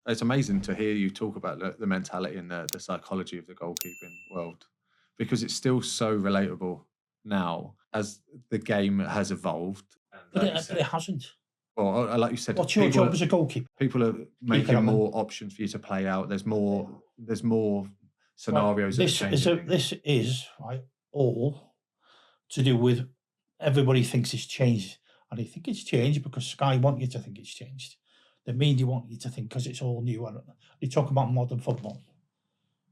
It's amazing to hear you talk about the mentality and the psychology of the goalkeeping world, because it's still so relatable now as the game has evolved. And But like you it said, hasn't. well, like you said, What's your job as a goalkeeper? people are it making up, more options for you to play out. There's more scenarios that are This changing. this is right all to do with everybody thinks it's changed, and I think it's changed because Sky want you to think it's changed. The media want you to think because it's all new. And they talk about modern football.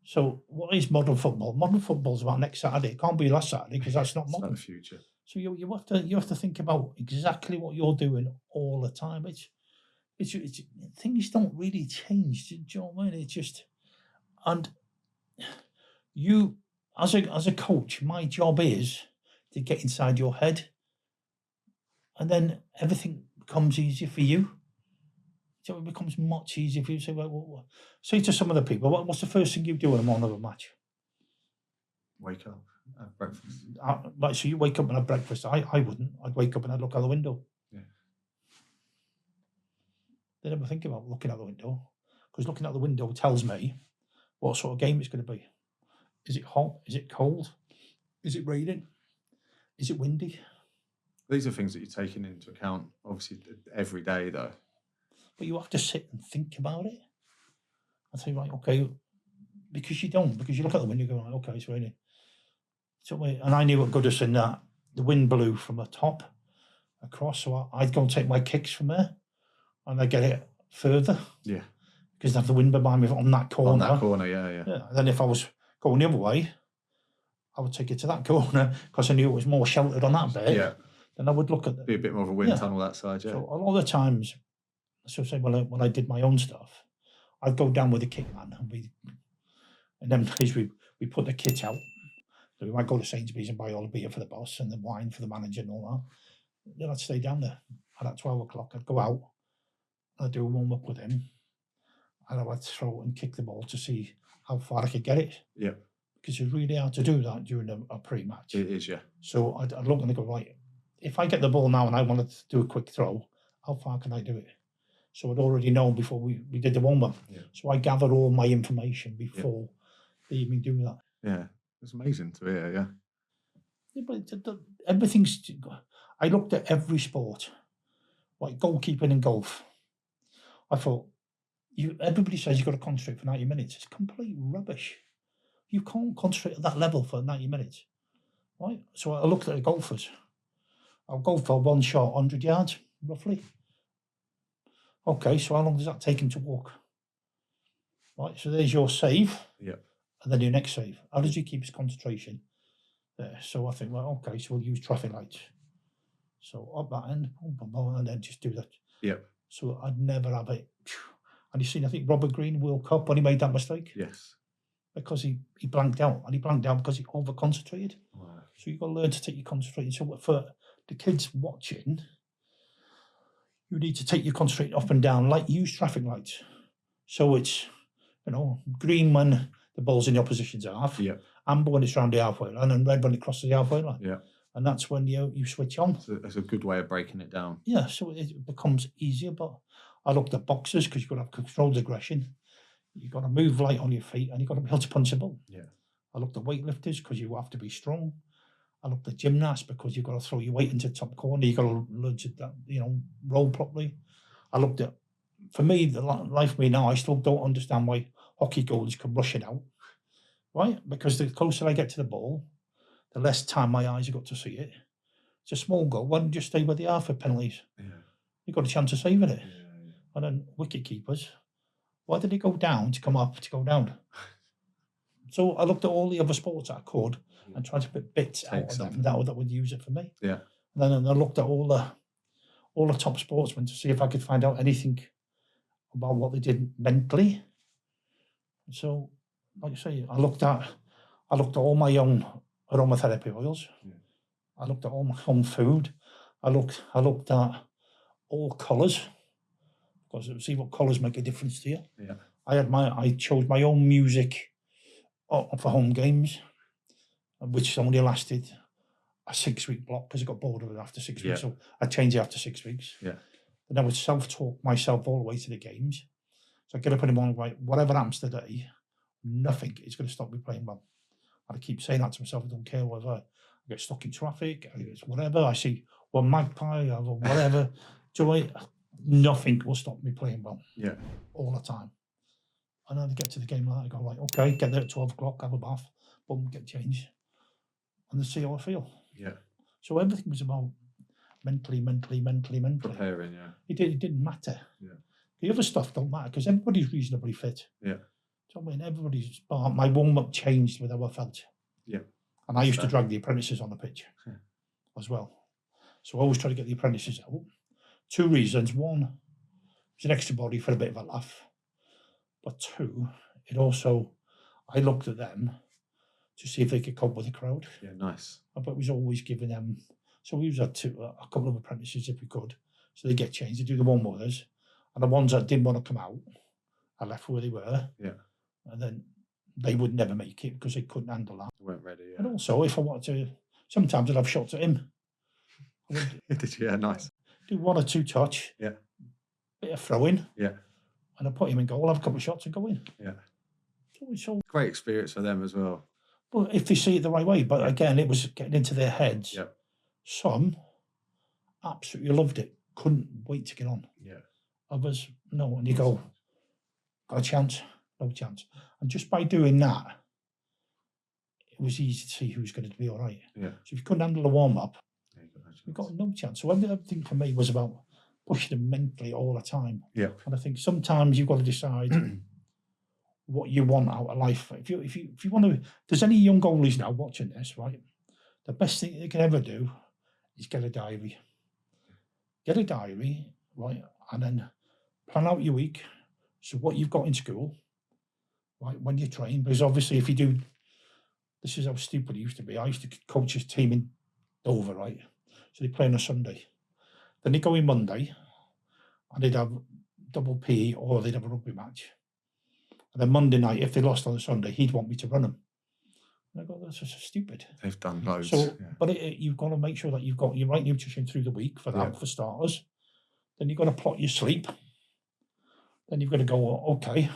So what is modern football? Modern football is about next Saturday. It can't be last Saturday because that's not It's modern. not the future. So you have to think about exactly what you're doing all the time. It's things don't really change. Do you know what I mean? It's just, and you as a coach, my job is to get inside your head, and then everything becomes easier for you. So it becomes much easier for you to say, well, say to some of the people, what's the first thing you do in the morning of a match? Wake up, have breakfast. Right, so you wake up and have breakfast. I wouldn't. I'd wake up and I'd look out the window. Yeah. They never think about looking out the window, because looking out the window tells me what sort of game it's going to be. Is it hot? Is it cold? Is it raining? Is it windy? These are things that you're taking into account, obviously, every day, though. But you have to sit and think about it. I say, right, okay, because you don't, because you look out the window and go, right, okay, it's raining. So, and I knew at Goodison that the wind blew from the top across, so I'd go and take my kicks from there, and I'd get it further. Yeah. Because I'd have the wind behind me on that corner. On that corner, yeah. And then if I was going the other way, I would take it to that corner because I knew it was more sheltered on that bit. Yeah. Then I would look at Be a bit more of a wind tunnel that side, yeah. So a lot of the times, so say when I did my own stuff, I'd go down with the kit man, and then we put the kit out. So we might go to Sainsbury's and buy all the beer for the boss and the wine for the manager and all that. Then I'd stay down there. And at 12 o'clock, I'd go out, I'd do a warm-up with him, and I would throw and kick the ball to see how far I could get it. Yeah. Because it's really hard to do that during a pre-match. It is, yeah. So I'd look and I go, right, if I get the ball now and I wanted to do a quick throw, how far can I do it? So I'd already known before we did the warm-up. Yeah. So I gathered all my information before they even do that. Yeah, it's amazing to hear, yeah. Yeah, but everything's... I looked at every sport, like goalkeeping and golf. I thought, everybody says you've got to concentrate for 90 minutes. It's complete rubbish. You can't concentrate at that level for 90 minutes, right? So I looked at the golfers. I'll go for one shot, 100 yards, roughly. Okay, so how long does that take him to walk? Right, so there's your save. Yeah. And then your next save. How does he keep his concentration there? So I think, well, okay, so we'll use traffic lights. So up that end, and then just do that. Yeah. So I'd never have it. And you seen, I think, Robert Green, World Cup, when he made that mistake? Yes. Because he blanked out. And he blanked out because he over-concentrated. Wow. So you've got to learn to take your concentration. So for the kids watching, you need to take your concentration up and down, like use traffic lights. So it's, green when the ball's in the opposition's half, amber when it's round the halfway line, and red when it crosses the halfway line. Yeah. And that's when you switch on. So it's a good way of breaking it down. Yeah, so it becomes easier. But I looked at boxers because you've got to have controlled aggression. You've got to move light on your feet, and you've got to be able to punch the ball. Yeah. I looked at weightlifters because you have to be strong. I looked at gymnasts because you've got to throw your weight into the top corner. You've got to learn to, roll properly. I looked at, for me, the life of me now, I still don't understand why hockey goalies come rushing out, right? Because the closer I get to the ball, the less time my eyes have got to see it. It's a small goal. Why don't you stay where they are for penalties? Yeah. You've got a chance of saving it. Yeah. And then wicket keepers, why did they go down to come up to go down? So I looked at all the other sports I could and tried to put bits out of them that would use it for me. Yeah. And then I looked at all the top sportsmen to see if I could find out anything about what they did mentally. So, like I say, I looked at all my own aromatherapy oils. Yeah. I looked at all my own food. I looked at all colours, because see what colours make a difference to you. Yeah. I chose my own music for home games, which only lasted a 6-week block because I got bored of it after 6 weeks. So I changed it after 6 weeks. Yeah. And I would self-talk myself all the way to the games. So I get up in the morning, right, whatever happens today, nothing is going to stop me playing well. And I keep saying that to myself. I don't care whether I get stuck in traffic, I get whatever. I see one magpie or whatever. Joy, nothing will stop me playing well. Yeah. All the time. And then I get to the game like that, I go, like, okay, get there at 12 o'clock, have a bath, boom, get changed, and then see how I feel. Yeah. So everything was about mentally. Preparing, yeah. It didn't matter. Yeah. The other stuff don't matter because everybody's reasonably fit. Yeah. So I mean, everybody's. My warm up changed with how I felt. Yeah. And I used to drag the apprentices on the pitch as well. So I always try to get the apprentices out. 2 reasons. One, it's an extra body for a bit of a laugh. But 2, it also, I looked at them to see if they could cope with the crowd. Yeah, nice. But it was always giving them. So we was had a couple of apprentices if we could. So they get changed. They do the one with us. And the ones that didn't want to come out, I left where they were. Yeah. And then they would never make it because they couldn't handle that. They weren't ready. Yeah. And also, if I wanted to, sometimes I'd have shots at him. Did you? Yeah, nice. Do 1 or 2 touch. Yeah. Bit of throwing. Yeah. And I put him in goal, have a couple of shots and go in. Yeah. So it's all great experience for them as well. Well, if they see it the right way. But again, it was getting into their heads. Yeah. Some absolutely loved it. Couldn't wait to get on. Yeah. Others, no. And you go, got a chance? No chance. And just by doing that, it was easy to see who's going to be all right. Yeah. So if you couldn't handle the warm-up, you we got no chance. So everything for me was about pushing them mentally all the time. Yeah. And I think sometimes you've got to decide what you want out of life. If you want to, if there's any young goalies now watching this, right? The best thing they can ever do is get a diary. Get a diary, right? And then plan out your week. So what you've got in school, right? When you train, because obviously if you do, this is how stupid it used to be. I used to coach his team in Dover, right? So they play on a Sunday. Then they go in Monday and they'd have double PE or they'd have a rugby match. And then Monday night, if they lost on a Sunday, he'd want me to run them. And I go, that's just stupid. They've done loads. So, but you've got to make sure that you've got your right nutrition through the week for that, for starters. Then you've got to plot your sleep. Then you've got to go, okay,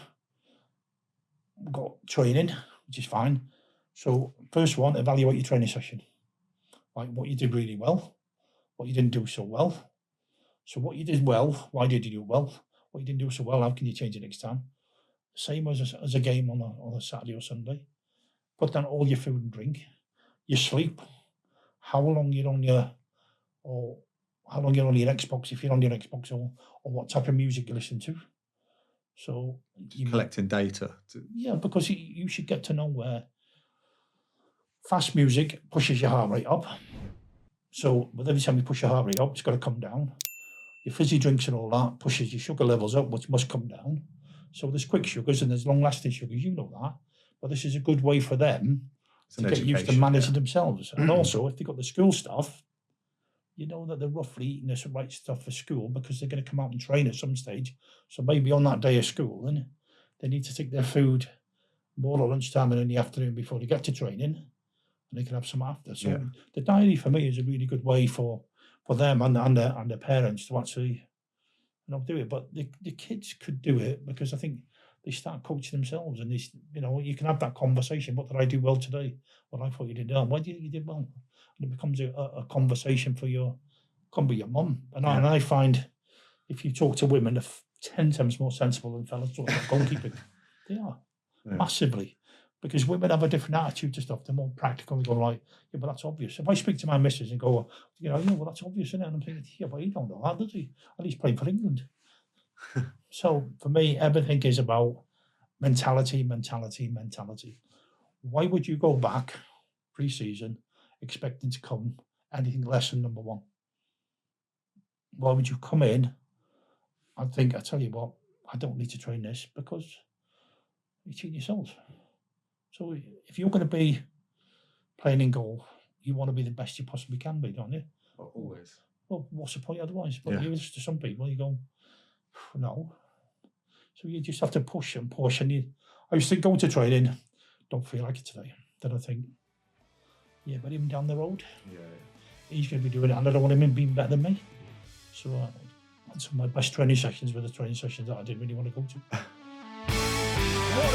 we've got training, which is fine. So first one, evaluate your training session. Like what you did really well, what you didn't do so well. So what you did well, why did you do well? What you didn't do so well, how can you change it next time? Same as a game on a Saturday or Sunday. Put down all your food and drink, your sleep, how long you're on your Xbox, if you're on your Xbox, or what type of music you listen to. So you're collecting data. Yeah, because you should get to know where fast music pushes your heart rate up. So with every time you push your heart rate up, it's got to come down. Your fizzy drinks and all that pushes your sugar levels up, which must come down. So there's quick sugars and there's long-lasting sugars, you know that. But this is a good way for them to get used to managing themselves. And also, if they've got the school stuff, you know that they're roughly eating the right stuff for school because they're going to come out and train at some stage. So maybe on that day of school, then they need to take their food more at lunchtime and in the afternoon before they get to training, and they can have some after. So the diary for me is a really good way for them and their parents to actually do it. But the kids could do it because I think they start coaching themselves, and you can have that conversation. What did I do well today? Well, I thought you did well. Why did you did well? And it becomes a conversation for your mum. And I find if you talk to women, they're 10 times more sensible than fellas talking about goalkeeping. They are massively, because women have a different attitude to stuff. They're more practical. They go like, yeah, but that's obvious. If I speak to my missus and go, well, that's obvious, isn't it? And I'm thinking, yeah, but he don't know that, does he? And he's playing for England. So for me, everything is about mentality. Why would you go back pre-season expecting to come anything less than number one? Why would you come in and think, I tell you what, I don't need to train this, because you're cheating yourselves. So if you're going to be playing in goal, you want to be the best you possibly can be, don't you? Always. Well, what's the point otherwise? But to some people, you go, no. So you just have to push and push. And I used to go to training, don't feel like it today. Then I think, yeah, but him down the road, he's going to be doing it, and I don't want him being better than me. So some of my best training sessions were the training sessions that I didn't really want to go to.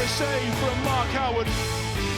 save from Mark Howard.